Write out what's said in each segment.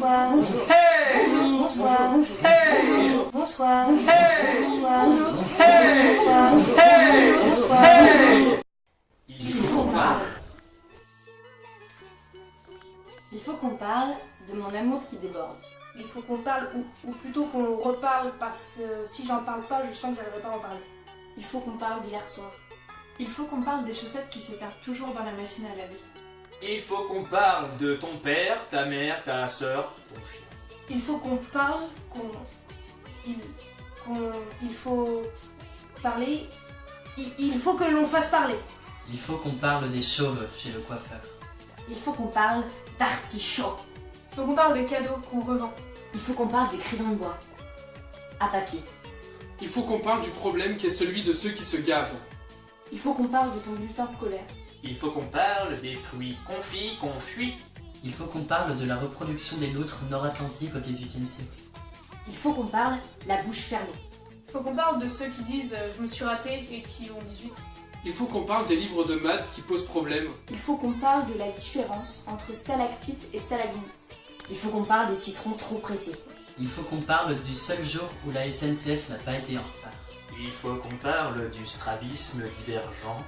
Bonsoir. Bonjour. Hey! Bonjour. Bonsoir. Hey! Bonsoir. Hey! Bonsoir. Hey! Bonsoir. Hey! Bonsoir. Hey! Il faut qu'on parle. Il faut qu'on parle de mon amour qui déborde. Il faut qu'on parle, ou plutôt qu'on reparle, parce que si j'en parle pas, je sens que j'arriverai pas à en parler. Il faut qu'on parle d'hier soir. Il faut qu'on parle des chaussettes qui se perdent toujours dans la machine à laver. Il faut qu'on parle de ton père, ta mère, ta sœur, ton chien. Il faut qu'on parle, il faut parler, il faut que l'on fasse parler. Il faut qu'on parle des chauves chez le coiffeur. Il faut qu'on parle d'artichaut. Il faut qu'on parle des cadeaux qu'on revend. Il faut qu'on parle des crayons de bois. À papier. Il faut qu'on parle du problème qui est celui de ceux qui se gavent. Il faut qu'on parle de ton bulletin scolaire. Il faut qu'on parle des fruits confits qu'on fuit. Il faut qu'on parle de la reproduction des loutres nord-atlantiques au XVIIIe siècle. Il faut qu'on parle la bouche fermée. Il faut qu'on parle de ceux qui disent je me suis raté et qui ont 18. Il faut qu'on parle des livres de maths qui posent problème. Il faut qu'on parle de la différence entre stalactite et stalagmite. Il faut qu'on parle des citrons trop pressés. Il faut qu'on parle du seul jour où la SNCF n'a pas été en retard. Il faut qu'on parle du strabisme divergent.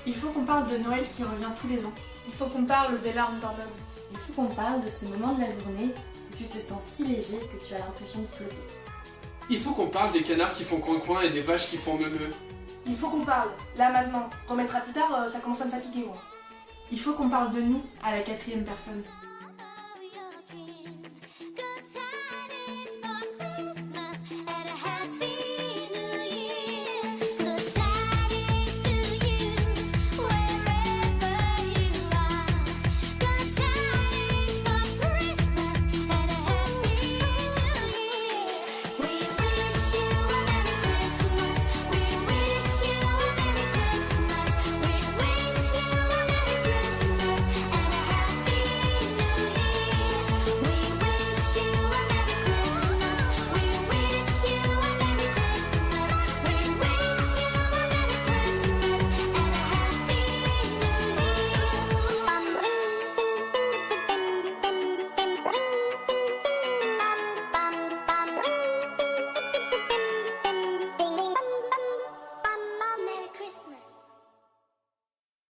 Il faut qu'on parle de Noël qui revient tous les ans. Il faut qu'on parle des larmes d'un homme. Il faut qu'on parle de ce moment de la journée où tu te sens si léger que tu as l'impression de flotter. Il faut qu'on parle des canards qui font coin-coin et des vaches qui font meu-meu. Il faut qu'on parle, là maintenant. Remettra plus tard, ça commence à me fatiguer moi. Il faut qu'on parle de nous à la 4e personne.